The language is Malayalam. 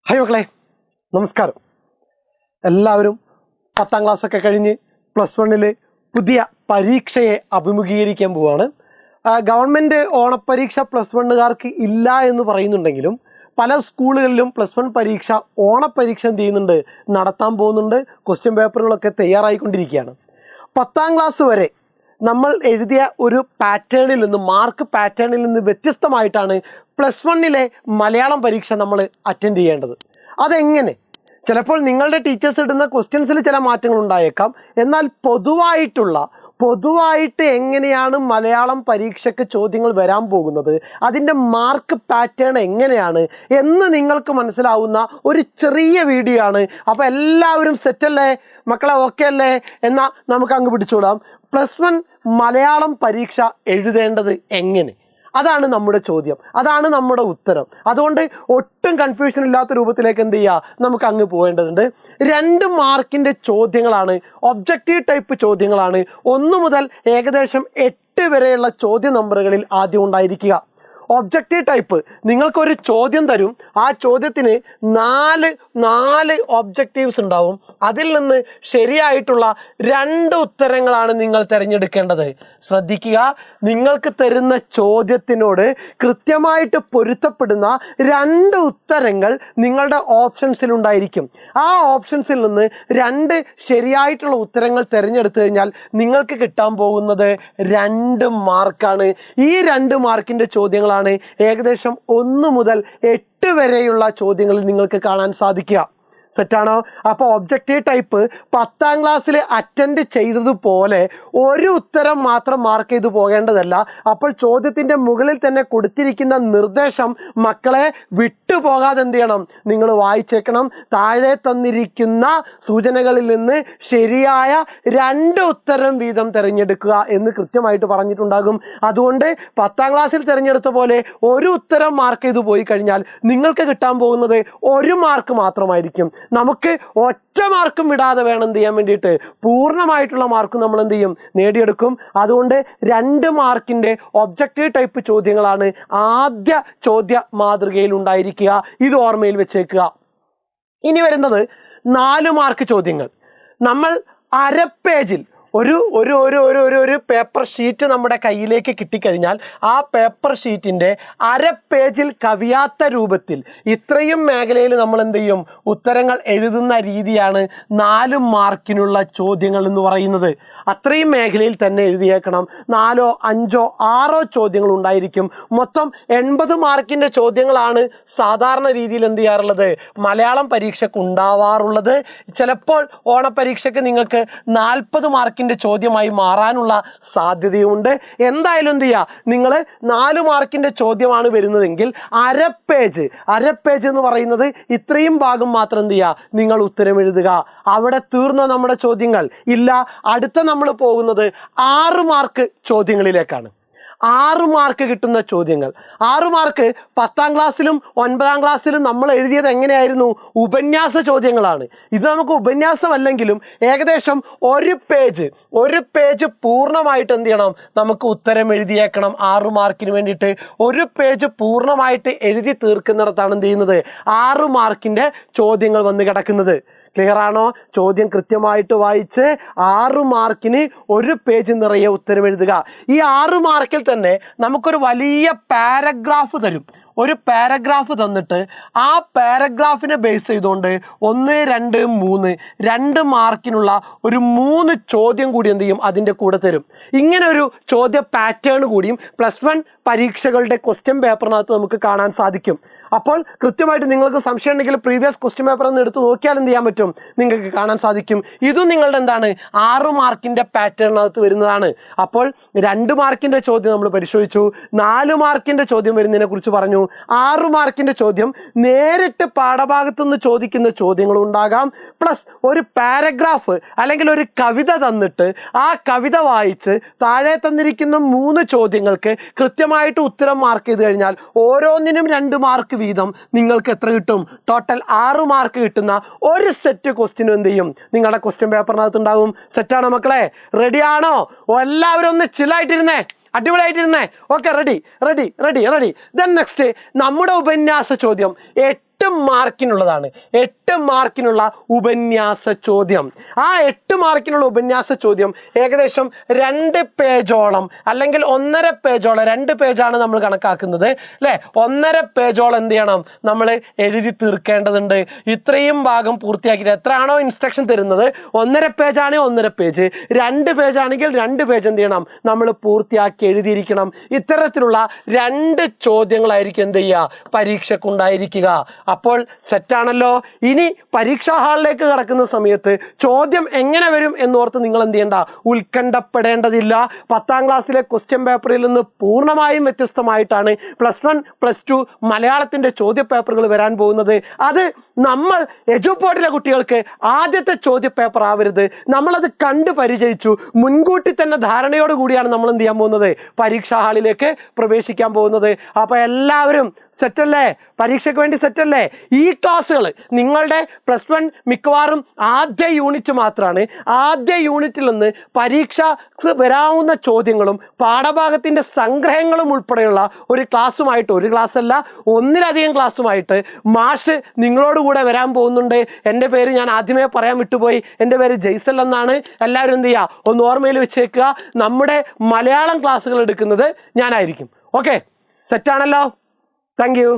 ഹായ് മക്കളെ, നമസ്കാരം. എല്ലാവരും 10ാം ക്ലാസ്സൊക്കെ കഴിഞ്ഞ് +1 പുതിയ പരീക്ഷയെ അഭിമുഖീകരിക്കാൻ പോവുകയാണ്. ഗവൺമെൻറ് ഓണപ്പരീക്ഷ +1കാർക്ക് ഇല്ല എന്ന് പറയുന്നുണ്ടെങ്കിലും പല സ്കൂളുകളിലും +1 പരീക്ഷ ഓണപ്പരീക്ഷ എന്ത് ചെയ്യുന്നുണ്ട്, നടത്താൻ പോകുന്നുണ്ട്. ക്വസ്റ്റ്യൻ പേപ്പറുകളൊക്കെ തയ്യാറായിക്കൊണ്ടിരിക്കുകയാണ്. 10ാം ക്ലാസ് വരെ നമ്മൾ എഴുതിയ ഒരു പാറ്റേണിൽ നിന്ന്, മാർക്ക് പാറ്റേണിൽ നിന്ന് വ്യത്യസ്തമായിട്ടാണ് +1 മലയാളം പരീക്ഷ നമ്മൾ അറ്റൻഡ് ചെയ്യേണ്ടത്. അതെങ്ങനെ? ചിലപ്പോൾ നിങ്ങളുടെ ടീച്ചേഴ്സ് ഇടുന്ന ക്വസ്റ്റ്യൻസിൽ ചില മാറ്റങ്ങൾ ഉണ്ടായേക്കാം. എന്നാൽ പൊതുവായിട്ട് എങ്ങനെയാണ് മലയാളം പരീക്ഷയ്ക്ക് ചോദ്യങ്ങൾ വരാൻ പോകുന്നത്, അതിൻ്റെ മാർക്ക് പാറ്റേൺ എങ്ങനെയാണ് എന്ന് നിങ്ങൾക്ക് മനസ്സിലാവുന്ന ഒരു ചെറിയ വീഡിയോ ആണ്. അപ്പോൾ എല്ലാവരും സെറ്റല്ലേ മക്കളെ, ഓക്കെ അല്ലേ? എന്നാൽ നമുക്ക് അങ്ങ് പിടിച്ചുവിടാം. +1 മലയാളം പരീക്ഷ എഴുതേണ്ടത് എങ്ങനെ? അതാണ് നമ്മുടെ ചോദ്യം, അതാണ് നമ്മുടെ ഉത്തരം. അതുകൊണ്ട് ഒട്ടും കൺഫ്യൂഷൻ ഇല്ലാത്ത രൂപത്തിലേക്ക് എന്ത് ചെയ്യുക, നമുക്ക് അങ്ങ് പോകേണ്ടതുണ്ട്. 2 മാർക്കിൻ്റെ ചോദ്യങ്ങളാണ്, ഒബ്ജക്റ്റീവ് ടൈപ്പ് ചോദ്യങ്ങളാണ്. 1 മുതൽ ഏകദേശം 8 വരെയുള്ള ചോദ്യ നമ്പറുകളിൽ ആദ്യം ഉണ്ടായിരിക്കുക. ഒബ്ജക്റ്റീവ് ടൈപ്പ് നിങ്ങൾക്കൊരു ചോദ്യം തരും. ആ ചോദ്യത്തിന് 4 ഒബ്ജക്റ്റീവ്സ് ഉണ്ടാവും. അതിൽ നിന്ന് ശരിയായിട്ടുള്ള 2 ഉത്തരങ്ങളാണ് നിങ്ങൾ തിരഞ്ഞെടുക്കേണ്ടത്. ശ്രദ്ധിക്കുക, നിങ്ങൾക്ക് തരുന്ന ചോദ്യത്തിനോട് കൃത്യമായിട്ട് പൊരുത്തപ്പെടുന്ന 2 ഉത്തരങ്ങൾ നിങ്ങളുടെ ഓപ്ഷൻസിൽ ഉണ്ടായിരിക്കും. ആ ഓപ്ഷൻസിൽ നിന്ന് 2 ശരിയായിട്ടുള്ള ഉത്തരങ്ങൾ തിരഞ്ഞെടുത്തു കഴിഞ്ഞാൽ നിങ്ങൾക്ക് കിട്ടാൻ പോകുന്നത് 2 മാർക്കാണ്. ഈ 2 മാർക്കിൻ്റെ ചോദ്യങ്ങളാണ് ഏകദേശം 1 മുതൽ 8 വരെയുള്ള ചോദ്യങ്ങളിൽ നിങ്ങൾക്ക് കാണാൻ സാധിക്കുക. സെറ്റാണോ? അപ്പോൾ ഒബ്ജക്റ്റീവ് ടൈപ്പ് 10ാം ക്ലാസ്സിൽ അറ്റൻഡ് ചെയ്തതുപോലെ ഒരു ഉത്തരം മാത്രം മാർക്ക് ചെയ്തു പോകേണ്ടതല്ല. അപ്പോൾ ചോദ്യത്തിൻ്റെ മുകളിൽ തന്നെ കൊടുത്തിരിക്കുന്ന നിർദ്ദേശം മക്കളെ വിട്ടുപോകാതെ എന്ത് ചെയ്യണം, നിങ്ങൾ വായിച്ചേക്കണം. താഴെ തന്നിരിക്കുന്ന സൂചനകളിൽ നിന്ന് ശരിയായ 2 ഉത്തരം വീതം തിരഞ്ഞെടുക്കുക എന്ന് കൃത്യമായിട്ട് പറഞ്ഞിട്ടുണ്ടാകും. അതുകൊണ്ട് 10ാം ക്ലാസ്സിൽ തിരഞ്ഞെടുത്ത പോലെ ഒരു ഉത്തരം മാർക്ക് ചെയ്തു പോയി കഴിഞ്ഞാൽ നിങ്ങൾക്ക് കിട്ടാൻ പോകുന്നത് 1 മാർക്ക് മാത്രമായിരിക്കും. നമുക്ക് ഒറ്റ മാർക്കും വിടാതെ വേണം എന്ത് ചെയ്യാൻ വേണ്ടിയിട്ട്, പൂർണ്ണമായിട്ടുള്ള മാർക്ക് നമ്മൾ എന്ത് ചെയ്യും, നേടിയെടുക്കും. അതുകൊണ്ട് 2 മാർക്കിൻ്റെ ഒബ്ജക്റ്റീവ് ടൈപ്പ് ചോദ്യങ്ങളാണ് ആദ്യ ചോദ്യ മാതൃകയിൽ ഉണ്ടായിരിക്കുക. ഇത് ഓർമ്മയിൽ വെച്ചേക്കുക. ഇനി വരുന്നത് 4 മാർക്ക് ചോദ്യങ്ങൾ. നമ്മൾ അര പേജിൽ ഒരു പേപ്പർ ഷീറ്റ് നമ്മുടെ കയ്യിലേക്ക് കിട്ടിക്കഴിഞ്ഞാൽ ആ പേപ്പർ ഷീറ്റിൻ്റെ അര പേജിൽ കവിയാത്ത രൂപത്തിൽ ഇത്രയും മേഖലയിൽ നമ്മൾ എന്ത് ചെയ്യും, ഉത്തരങ്ങൾ എഴുതുന്ന രീതിയാണ് 4 മാർക്കിനുള്ള ചോദ്യങ്ങൾ എന്ന് പറയുന്നത്. അത്രയും മേഖലയിൽ തന്നെ എഴുതിയേക്കണം. 4, 5, 6 ചോദ്യങ്ങൾ ഉണ്ടായിരിക്കും. മൊത്തം 80 മാർക്കിൻ്റെ ചോദ്യങ്ങളാണ് സാധാരണ രീതിയിൽ എന്ത് ചെയ്യാറുള്ളത്, മലയാളം പരീക്ഷയ്ക്ക് ഉണ്ടാവാറുള്ളത്. ചിലപ്പോൾ ഓണപ്പരീക്ഷയ്ക്ക് നിങ്ങൾക്ക് 40 മാർക്കിൻ്റെ ചോദ്യമായി മാറാനുള്ള സാധ്യതയുണ്ട്. എന്തായാലും എന്ത് ചെയ്യുക, നിങ്ങൾ 4 മാർക്കിൻ്റെ ചോദ്യമാണ് വരുന്നതെങ്കിൽ അര പേജ് എന്ന് പറയുന്നത് ഇത്രയും ഭാഗം മാത്രം എന്ത് ചെയ്യുക, നിങ്ങൾ ഉത്തരം എഴുതുക. അവിടെ തീർന്ന നമ്മുടെ ചോദ്യങ്ങൾ ഇല്ല. അടുത്ത നമ്മൾ പോകുന്നത് 6 മാർക്ക് ചോദ്യങ്ങളിലേക്കാണ്. 6 മാർക്ക് കിട്ടുന്ന ചോദ്യങ്ങൾ. 6 മാർക്ക് 10ാം ക്ലാസ്സിലും 9ാം ക്ലാസ്സിലും നമ്മൾ എഴുതിയത് എങ്ങനെയായിരുന്നു, ഉപന്യാസ ചോദ്യങ്ങളാണ്. ഇത് നമുക്ക് ഉപന്യാസമല്ലെങ്കിലും ഏകദേശം ഒരു പേജ് പൂർണ്ണമായിട്ട് എന്ത് ചെയ്യണം, നമുക്ക് ഉത്തരം എഴുതിയേക്കണം. 6 മാർക്കിന് വേണ്ടിയിട്ട് ഒരു പേജ് പൂർണ്ണമായിട്ട് എഴുതി തീർക്കുന്നിടത്താണ് എന്ത് ചെയ്യുന്നത്, 6 മാർക്കിൻ്റെ ചോദ്യങ്ങൾ വന്ന് കിടക്കുന്നത്. ക്ലിയർ ആണോ? ചോദ്യം കൃത്യമായിട്ട് വായിച്ച് 6 മാർക്കിന് ഒരു പേജ് നിറയെ ഉത്തരം എഴുതുക. ഈ 6 മാർക്കിൽ തന്നെ നമുക്കൊരു വലിയ പാരഗ്രാഫ് തരും. ഒരു പാരഗ്രാഫ് തന്നിട്ട് ആ പാരഗ്രാഫിനെ ബേസ് ചെയ്തുകൊണ്ട് 1, 2, 3 2 മാർക്കിനുള്ള ഒരു 3 ചോദ്യം കൂടി എന്ത് ചെയ്യും, അതിൻ്റെ കൂടെ തരും. ഇങ്ങനെ ഒരു ചോദ്യ പാറ്റേൺ കൂടിയും +1 പരീക്ഷകളുടെ ക്വസ്റ്റ്യൻ പേപ്പറിനകത്ത് നമുക്ക് കാണാൻ സാധിക്കും. അപ്പോൾ കൃത്യമായിട്ട് നിങ്ങൾക്ക് സംശയം ഉണ്ടെങ്കിൽ പ്രീവിയസ് ക്വസ്റ്റ്യൻ പേപ്പർ ഒന്ന് എടുത്ത് നോക്കിയാൽ എന്ത് ചെയ്യാൻ പറ്റും, നിങ്ങൾക്ക് കാണാൻ സാധിക്കും. ഇതും നിങ്ങളുടെ എന്താണ്, 6 മാർക്കിൻ്റെ പാറ്റേണിനകത്ത് വരുന്നതാണ്. അപ്പോൾ 2 മാർക്കിൻ്റെ ചോദ്യം നമ്മൾ പരിശോധിച്ചു. 4 മാർക്കിൻ്റെ ചോദ്യം വരുന്നതിനെ കുറിച്ച് പറഞ്ഞു. 6 മാർക്കിൻ്റെ ചോദ്യം നേരിട്ട് പാഠഭാഗത്തു നിന്ന് ചോദിക്കുന്ന ചോദ്യങ്ങളും ഉണ്ടാകാം. പ്ലസ് ഒരു പാരഗ്രാഫ് അല്ലെങ്കിൽ ഒരു കവിത തന്നിട്ട് ആ കവിത വായിച്ച് താഴെ തന്നിരിക്കുന്ന 3 ചോദ്യങ്ങൾക്ക് കൃത്യമായിട്ട് ഉത്തരം മാർക്ക് ചെയ്ത് കഴിഞ്ഞാൽ ഓരോന്നിനും 2 മാർക്ക് വീതം നിങ്ങൾക്ക് എത്ര കിട്ടും, ടോട്ടൽ 6 മാർക്ക് കിട്ടുന്ന ഒരു സെറ്റ് ക്വസ്റ്റ്യൻ എന്ത് ചെയ്യും, നിങ്ങളുടെ ക്വസ്റ്റ്യൻ പേപ്പറിനകത്ത് ഉണ്ടാവും. സെറ്റാണോ മക്കളെ? റെഡി ആണോ? എല്ലാവരും ഒന്ന് ചില്ലായിട്ടിരുന്നേ. അടിപൊളിയായിട്ടിരുന്നേ. Okay, ready. ദെൻ നെക്സ്റ്റ് നമ്മുടെ ഉപന്യാസ ചോദ്യം 8 മാർക്കിനുള്ളതാണ്. 8 മാർക്കിനുള്ള ഉപന്യാസ ചോദ്യം. ആ 8 മാർക്കിനുള്ള ഉപന്യാസ ചോദ്യം ഏകദേശം 2 പേജോളം അല്ലെങ്കിൽ 1.5 പേജോളം, 2 പേജാണ് നമ്മൾ കണക്കാക്കുന്നത് അല്ലേ. 1.5 പേജോളം എന്ത് ചെയ്യണം, നമ്മൾ എഴുതി തീർക്കേണ്ടതുണ്ട്. ഇത്രയും ഭാഗം പൂർത്തിയാക്കിയിട്ട് എത്രയാണോ ഇൻസ്ട്രക്ഷൻ തരുന്നത്, 1.5 പേജാണെങ്കിൽ 1.5 പേജ്, 2 പേജാണെങ്കിൽ 2 പേജ് എന്ത് ചെയ്യണം, നമ്മൾ പൂർത്തിയാക്കി എഴുതിയിരിക്കണം. ഇത്തരത്തിലുള്ള 2 ചോദ്യങ്ങളായിരിക്കും എന്ത് ചെയ്യുക, പരീക്ഷയ്ക്കുണ്ടായിരിക്കുക. അപ്പോൾ സെറ്റാണല്ലോ. ഇനി പരീക്ഷാ ഹാളിലേക്ക് കടക്കുന്ന സമയത്ത് ചോദ്യം എങ്ങനെ വരും എന്നോർത്ത് നിങ്ങൾ എന്ത് ചെയ്യേണ്ട, ഉത്കണ്ഠപ്പെടേണ്ടതില്ല. 10ാം ക്ലാസ്സിലെ ക്വസ്റ്റ്യൻ പേപ്പറിൽ നിന്ന് പൂർണ്ണമായും വ്യത്യസ്തമായിട്ടാണ് +1 +2 മലയാളത്തിൻ്റെ ചോദ്യ പേപ്പറുകൾ വരാൻ പോകുന്നത്. അത് നമ്മൾ എജുപോർട്ടിലെ കുട്ടികൾക്ക് ആദ്യത്തെ ചോദ്യ പേപ്പർ ആവരുത്. നമ്മളത് കണ്ട് പരിചയിച്ചു, മുൻകൂട്ടി തന്നെ ധാരണയോട് കൂടിയാണ് നമ്മൾ എന്ത് ചെയ്യാൻ പോകുന്നത്, പരീക്ഷാ ഹാളിലേക്ക് പ്രവേശിക്കാൻ പോകുന്നത്. അപ്പോൾ എല്ലാവരും സെറ്റല്ലേ, പരീക്ഷയ്ക്ക് വേണ്ടി സെറ്റല്ലേ? ഈ ക്ലാസ്സുകൾ നിങ്ങളുടെ +1 മിക്കവാറും ആദ്യ യൂണിറ്റ് മാത്രമാണ്. ആദ്യ യൂണിറ്റിൽ നിന്ന് പരീക്ഷ വരാവുന്ന ചോദ്യങ്ങളും പാഠഭാഗത്തിൻ്റെ സംഗ്രഹങ്ങളും ഉൾപ്പെടെയുള്ള ഒരു ക്ലാസ്സുമായിട്ട്, ഒരു ക്ലാസ്സല്ല 1ലധികം ക്ലാസ്സുമായിട്ട് മാഷ് നിങ്ങളോടുകൂടെ വരാൻ പോകുന്നുണ്ട്. എൻ്റെ പേര് ഞാൻ ആദ്യമേ പറയാൻ വിട്ടുപോയി, എൻ്റെ പേര് ജയ്സൽ എന്നാണ്. എല്ലാവരും എന്ത് ചെയ്യുക, ഒന്ന് ഓർമ്മയിൽ വെച്ചേക്കുക. നമ്മുടെ മലയാളം ക്ലാസ്സുകൾ എടുക്കുന്നത് ഞാനായിരിക്കും. ഓക്കെ, സെറ്റാണല്ലോ. Thank U.